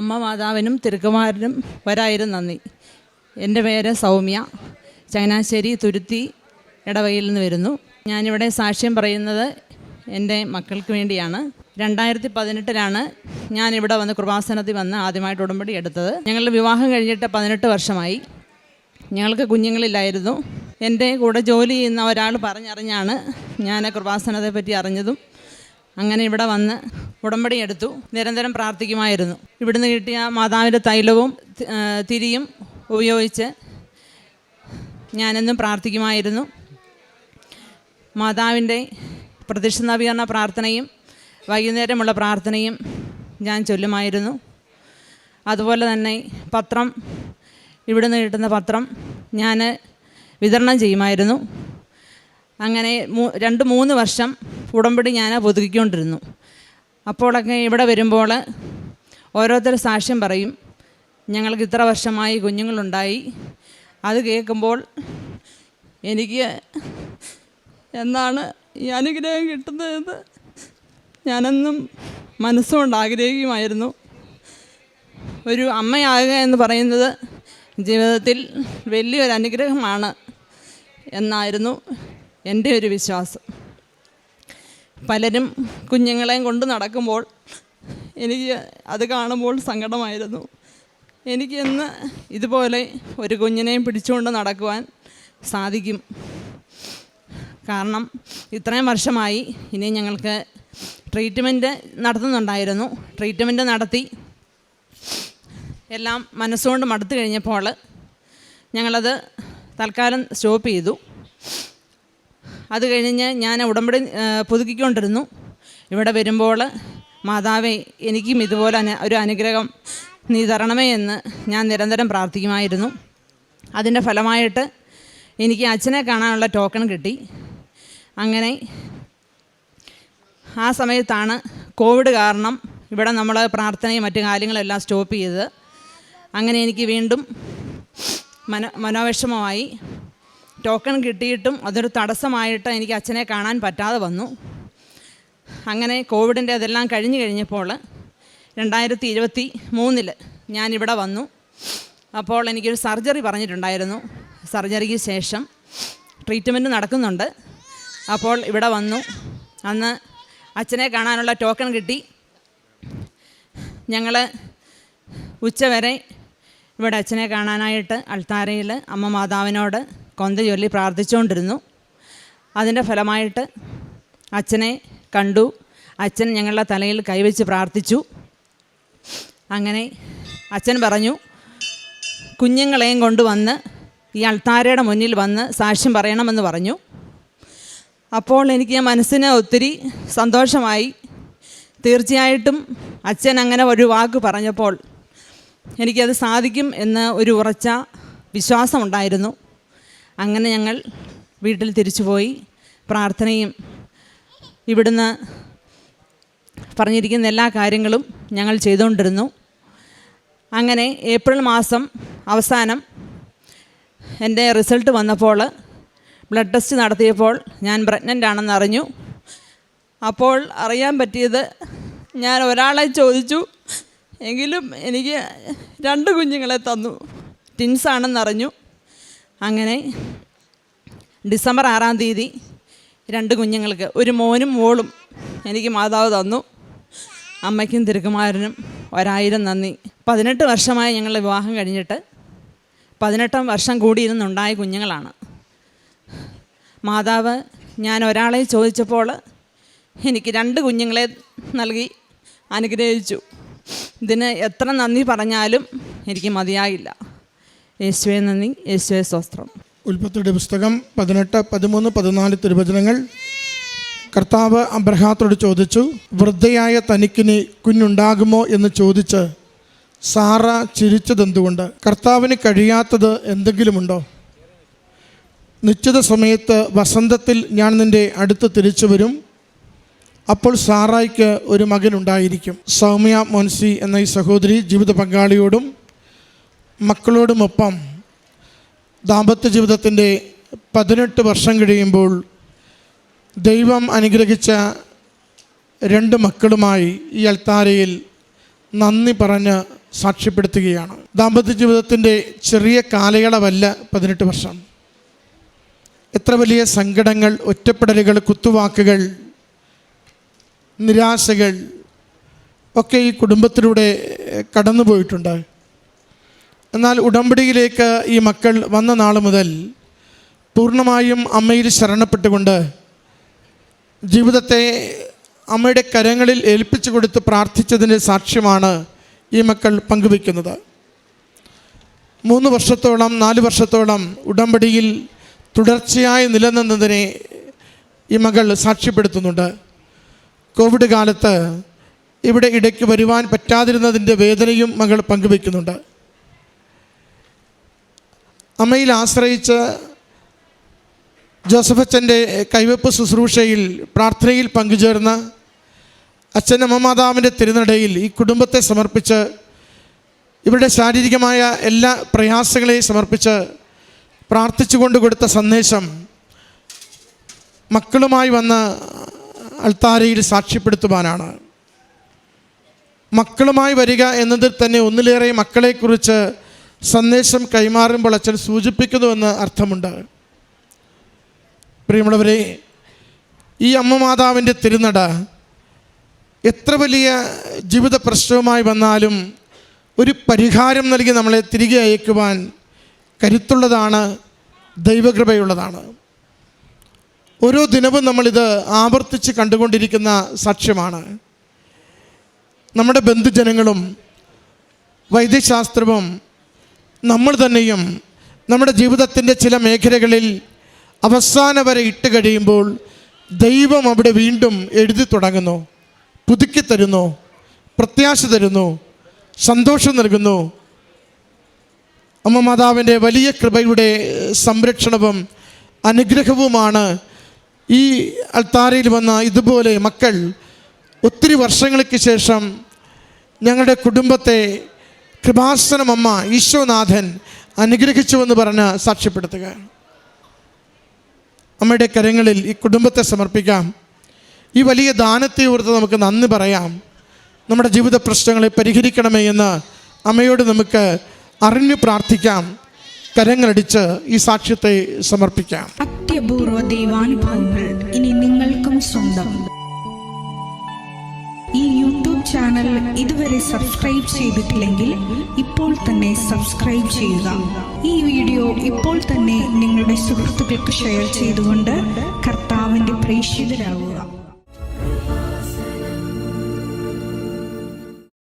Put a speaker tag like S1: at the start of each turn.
S1: അമ്മ മാതാവിനും തിരുക്കുമാരനും ഒരായിരം നന്ദി. എൻ്റെ പേര് സൗമ്യ, ചങ്ങനാശ്ശേരി തുരുത്തി ഇടവകയിൽ നിന്ന് വരുന്നു. ഞാനിവിടെ സാക്ഷ്യം പറയുന്നത് എൻ്റെ മക്കൾക്ക് വേണ്ടിയാണ്. 2018 ഞാനിവിടെ വന്ന് കൃപാസനത്തിൽ വന്ന് ആദ്യമായിട്ട് ഉടമ്പടി എടുത്തത്. ഞങ്ങളുടെ വിവാഹം കഴിഞ്ഞിട്ട് 18 വർഷമായി. ഞങ്ങൾക്ക് കുഞ്ഞുങ്ങളില്ലായിരുന്നു. എൻ്റെ കൂടെ ജോലി ചെയ്യുന്ന ഒരാൾ പറഞ്ഞറിഞ്ഞാണ് ഞാൻ കൃപാസനത്തെ പറ്റി അറിഞ്ഞതും. അങ്ങനെ ഇവിടെ വന്ന് ഉടമ്പടി എടുത്തു. നിരന്തരം പ്രാർത്ഥിക്കുമായിരുന്നു. ഇവിടുന്ന് കിട്ടിയ മാതാവിൻ്റെ തൈലവും തിരിയും ഉപയോഗിച്ച് ഞാനെന്നും പ്രാർത്ഥിക്കുമായിരുന്നു. മാതാവിൻ്റെ പ്രത്യക്ഷ നവീകരണ പ്രാർത്ഥനയും വൈകുന്നേരമുള്ള പ്രാർത്ഥനയും ഞാൻ ചൊല്ലുമായിരുന്നു. അതുപോലെ തന്നെ പത്രം, ഇവിടുന്ന് കിട്ടുന്ന പത്രം ഞാൻ വിതരണം ചെയ്യുമായിരുന്നു. അങ്ങനെ 2-3 വർഷം ഉടമ്പടി ഞാൻ പുതുക്കിക്കൊണ്ടിരുന്നു. അപ്പോഴൊക്കെ ഇവിടെ വരുമ്പോൾ ഓരോരുത്തർ സാക്ഷ്യം പറയും, ഞങ്ങൾക്ക് ഇത്ര വർഷമായി കുഞ്ഞുങ്ങളുണ്ടായി. അത് കേൾക്കുമ്പോൾ എനിക്ക് എന്നാണ് ഈ അനുഗ്രഹം കിട്ടുന്നതെന്ന് ഞാനെന്നും മനസ്സുകൊണ്ട് ആഗ്രഹിക്കുമായിരുന്നു. ഒരു അമ്മയാകുക എന്ന് പറയുന്നത് ജീവിതത്തിൽ വലിയൊരു അനുഗ്രഹമാണ് എന്നായിരുന്നു എൻ്റെ ഒരു വിശ്വാസം. പലരും കുഞ്ഞുങ്ങളെയും കൊണ്ട് നടക്കുമ്പോൾ എനിക്ക് അത് കാണുമ്പോൾ സങ്കടമായിരുന്നു. എനിക്ക് ഇന്ന് ഇതുപോലെ ഒരു കുഞ്ഞിനെയും പിടിച്ചുകൊണ്ട് നടക്കുവാൻ സാധിക്കും. കാരണം ഇത്രയും വർഷമായി. ഇനി ഞങ്ങൾക്ക് ട്രീറ്റ്മെൻറ്റ് നടത്തുന്നുണ്ടായിരുന്നു. ട്രീറ്റ്മെൻറ്റ് നടത്തി എല്ലാം മനസ്സുകൊണ്ട് മടുത്തു കഴിഞ്ഞപ്പോൾ ഞങ്ങളത് തൽക്കാലം സ്റ്റോപ്പ് ചെയ്തു. അത് കഴിഞ്ഞ് ഞാൻ ഉടമ്പടി പുതുക്കിക്കൊണ്ടിരുന്നു. ഇവിടെ വരുമ്പോൾ മാതാവേ, എനിക്കും ഇതുപോലെ ഒരു അനുഗ്രഹം നീ തരണമേ എന്ന് ഞാൻ നിരന്തരം പ്രാർത്ഥിക്കുമായിരുന്നു. അതിൻ്റെ ഫലമായിട്ട് എനിക്ക് അച്ഛനെ കാണാനുള്ള ടോക്കൺ കിട്ടി. അങ്ങനെ ആ സമയത്താണ് കോവിഡ് കാരണം ഇവിടെ നമ്മൾ പ്രാർത്ഥനയും മറ്റു കാര്യങ്ങളെല്ലാം സ്റ്റോപ്പ് ചെയ്തത്. അങ്ങനെ എനിക്ക് വീണ്ടും മനോവിഷമമായി. ടോക്കൺ കിട്ടിയിട്ടും അതൊരു തടസ്സമായിട്ട് എനിക്ക് അച്ഛനെ കാണാൻ പറ്റാതെ വന്നു. അങ്ങനെ കോവിഡിൻ്റെ അതെല്ലാം കഴിഞ്ഞപ്പോൾ 2023 ഞാനിവിടെ വന്നു. അപ്പോൾ എനിക്കൊരു സർജറി പറഞ്ഞിട്ടുണ്ടായിരുന്നു. സർജറിക്ക് ശേഷം ട്രീറ്റ്മെൻറ്റ് നടക്കുന്നുണ്ട്. അപ്പോൾ ഇവിടെ വന്നു. അന്ന് അച്ഛനെ കാണാനുള്ള ടോക്കൺ കിട്ടി. ഞങ്ങൾ ഉച്ചവരെ ഇവിടെ അച്ഛനെ കാണാനായിട്ട് അൾത്താരയിൽ അമ്മ മാതാവിനോട് കൊന്ത ചൊല്ലി പ്രാർത്ഥിച്ചുകൊണ്ടിരുന്നു. അതിൻ്റെ ഫലമായിട്ട് അച്ഛനെ കണ്ടു. അച്ഛൻ ഞങ്ങളുടെ തലയിൽ കൈവച്ച് പ്രാർത്ഥിച്ചു. അങ്ങനെ അച്ഛൻ പറഞ്ഞു, കുഞ്ഞുങ്ങളെയും കൊണ്ടുവന്ന് ഈ അൾത്താരയുടെ മുന്നിൽ വന്ന് സാക്ഷ്യം പറയണമെന്ന് പറഞ്ഞു. അപ്പോൾ എനിക്ക് മനസ്സിന് ഒത്തിരി സന്തോഷമായി. തീർച്ചയായിട്ടും അച്ഛൻ അങ്ങനെ ഒരു വാക്ക് പറഞ്ഞപ്പോൾ എനിക്കത് സാധിക്കും എന്ന് ഒരു ഉറച്ച വിശ്വാസമുണ്ടായിരുന്നു. അങ്ങനെ ഞങ്ങൾ വീട്ടിൽ തിരിച്ചുപോയി പ്രാർത്ഥനയും ഇവിടുന്ന് പറഞ്ഞിരിക്കുന്ന എല്ലാ കാര്യങ്ങളും ഞങ്ങൾ ചെയ്തുകൊണ്ടിരുന്നു. അങ്ങനെ ഏപ്രിൽ മാസം അവസാനം എൻ്റെ റിസൾട്ട് വന്നപ്പോൾ ബ്ലഡ് ടെസ്റ്റ് നടത്തിയപ്പോൾ ഞാൻ പ്രഗ്നൻ്റ് ആണെന്ന് അറിഞ്ഞു. അപ്പോൾ അറിയാൻ പറ്റിയത്, ഞാൻ ഒരാളെ ചോദിച്ചു, എങ്കിലും എനിക്ക് 2 കുഞ്ഞുങ്ങളെ തന്നു. ട്വിൻസാണെന്നറിഞ്ഞു. അങ്ങനെ ഡിസംബർ 6 തീയതി 2 കുഞ്ഞുങ്ങൾക്ക്, ഒരു മോനും മോളും എനിക്ക് മാതാവ് തന്നു. അമ്മയ്ക്കും തിരുക്കുമാരനും 1000 നന്ദി. 18 വർഷമായി ഞങ്ങൾ വിവാഹം കഴിഞ്ഞിട്ട്. 18 വർഷം കൂടിയിരുന്നുണ്ടായ കുഞ്ഞുങ്ങളാണ്. മാതാവ് ഞാൻ ഒരാളെ ചോദിച്ചപ്പോൾ എനിക്ക് 2 കുഞ്ഞുങ്ങളെ നൽകി അനുഗ്രഹിച്ചു. ഇതിന് എത്ര നന്ദി പറഞ്ഞാലും എനിക്ക് മതിയാകില്ല. യേശുവേ നന്ദി, യേശുവേ സ്തോത്രം.
S2: ഉൽപ്പത്തിയുടെ പുസ്തകം 18, 13, 14 തിരുവചനങ്ങൾ. കർത്താവ് അബ്രഹാത്തോട് ചോദിച്ചു, വൃദ്ധയായ തനിക്കിനി കുഞ്ഞുണ്ടാകുമോ എന്ന് ചോദിച്ച് സാറ ചിരിച്ചതെന്തുകൊണ്ട്? കർത്താവിന് കഴിയാത്തത് എന്തെങ്കിലുമുണ്ടോ? നിശ്ചിത സമയത്ത് വസന്തത്തിൽ ഞാൻ നിൻ്റെ അടുത്ത് തിരിച്ചു വരും. അപ്പോൾ സാറായിക്ക് ഒരു മകനുണ്ടായിരിക്കും. സൗമ്യ മോൻസി എന്ന ഈ സഹോദരി ജീവിത പങ്കാളിയോടും മക്കളോടുമൊപ്പം ദാമ്പത്യ ജീവിതത്തിൻ്റെ 18 വർഷം കഴിയുമ്പോൾ ദൈവം അനുഗ്രഹിച്ച 2 മക്കളുമായി ഈ അൾത്താരയിൽ നന്ദി പറഞ്ഞ് സാക്ഷ്യപ്പെടുത്തുകയാണ്. ദാമ്പത്യ ജീവിതത്തിൻ്റെ ചെറിയ കാലയളവല്ല 18 വർഷം. എത്ര വലിയ സങ്കടങ്ങൾ, ഒറ്റപ്പെടലുകൾ, കുത്തുവാക്കുകൾ, നിരാശകൾ ഒക്കെ ഈ കുടുംബത്തിലൂടെ കടന്നുപോയിട്ടുണ്ട്. എന്നാൽ ഉടമ്പടിയിലേക്ക് ഈ മക്കൾ വന്ന നാൾ മുതൽ പൂർണ്ണമായും അമ്മയിൽ ശരണപ്പെട്ടുകൊണ്ട് ജീവിതത്തെ അമ്മയുടെ കരങ്ങളിൽ ഏൽപ്പിച്ചു കൊടുത്ത് പ്രാർത്ഥിച്ചതിൻ്റെ സാക്ഷ്യമാണ് ഈ മക്കൾ പങ്കുവയ്ക്കുന്നത്. 3 വർഷത്തോളം 4 വർഷത്തോളം ഉടമ്പടിയിൽ തുടർച്ചയായി നിലനിന്നതിനെ ഈ മകൾ സാക്ഷ്യപ്പെടുത്തുന്നുണ്ട്. കോവിഡ് കാലത്ത് ഇവിടെ ഇടയ്ക്ക് വരുവാൻ പറ്റാതിരുന്നതിൻ്റെ വേദനയും മകൾ പങ്കുവയ്ക്കുന്നുണ്ട്. അമ്മയിൽ ആശ്രയിച്ച് ജോസഫച്ചൻ്റെ കൈവെപ്പ് ശുശ്രൂഷയിൽ പ്രാർത്ഥനയിൽ പങ്കുചേർന്ന് അച്ഛനമ്മ മാതാവിൻ്റെ തിരുനടയിൽ ഈ കുടുംബത്തെ സമർപ്പിച്ച് ഇവരുടെ ശാരീരികമായ എല്ലാ പ്രയാസങ്ങളെയും സമർപ്പിച്ച് പ്രാർത്ഥിച്ചു കൊണ്ട് കൊടുത്ത സന്ദേശം മക്കളുമായി വന്ന് അൾത്താരയിൽ സാക്ഷ്യപ്പെടുത്തുവാനാണ്. മക്കളുമായി വരിക എന്നതിൽ തന്നെ ഒന്നിലേറെ മക്കളെക്കുറിച്ച് സന്ദേശം കൈമാറുമ്പോൾ അച്ഛൻ സൂചിപ്പിക്കുന്നുവെന്ന് അർത്ഥമുണ്ട്. പ്രിയമുള്ളവരെ, ഈ അമ്മ മാതാവിൻ്റെ തിരുനട എത്ര വലിയ ജീവിത പ്രശ്നവുമായി വന്നാലും ഒരു പരിഹാരം നൽകി നമ്മളെ തിരികെ അയക്കുവാൻ കരുത്തുള്ളതാണ്, ദൈവകൃപയുള്ളതാണ്. ഓരോ ദിനവും നമ്മളിത് ആവർത്തിച്ച് കണ്ടുകൊണ്ടിരിക്കുന്ന സാക്ഷ്യമാണ്. നമ്മുടെ ബന്ധുജനങ്ങളും വൈദ്യശാസ്ത്രവും നമ്മൾ തന്നെയും നമ്മുടെ ജീവിതത്തിൻ്റെ ചില മേഖലകളിൽ അവസാനം വരെ ഇട്ട് കഴിയുമ്പോൾ ദൈവം അവിടെ വീണ്ടും എഴുതി തുടങ്ങുന്നു, പുതുക്കി തരുന്നു, പ്രത്യാശ തരുന്നു, സന്തോഷം നൽകുന്നു. അമ്മ മാതാവിൻ്റെ വലിയ കൃപയുടെ സംരക്ഷണവും അനുഗ്രഹവുമാണ് ഈ അൾത്താരയിൽ വന്ന ഇതുപോലെ മക്കൾ ഒത്തിരി വർഷങ്ങൾക്ക് ശേഷം ഞങ്ങളുടെ കുടുംബത്തെ കൃപാസനം അമ്മ ഈശോനാഥൻ അനുഗ്രഹിച്ചുവെന്ന് പറഞ്ഞ് സാക്ഷ്യപ്പെടുത്തുക. അമ്മയുടെ കരങ്ങളിൽ ഈ കുടുംബത്തെ സമർപ്പിക്കാം. ഈ വലിയ ദാനത്തെ ഓർത്ത് നമുക്ക് നന്ദി പറയാം. നമ്മുടെ ജീവിത പ്രശ്നങ്ങളെ പരിഹരിക്കണമേ എന്ന് അമ്മയോട് നമുക്ക് അറിഞ്ഞു പ്രാർത്ഥിക്കാം. കരങ്ങളടിച്ച് ഈ സാക്ഷ്യത്തെ സമർപ്പിക്കാം.
S3: അത്യപൂർവ ദൈവാനുഭവങ്ങൾ ഇനി നിങ്ങൾക്കും സ്വന്തം. ഈ യൂട്യൂബ് ചാനൽ ഇതുവരെ സബ്സ്ക്രൈബ് ചെയ്തിട്ടില്ലെങ്കിൽ ഇപ്പോൾ തന്നെ സബ്സ്ക്രൈബ് ചെയ്യുക. ഈ വീഡിയോ ഇപ്പോൾ തന്നെ നിങ്ങളുടെ സുഹൃത്തുക്കൾക്ക് ഷെയർ ചെയ്തുകൊണ്ട് കർത്താവിൻ്റെ പ്രേക്ഷിതരാകുക.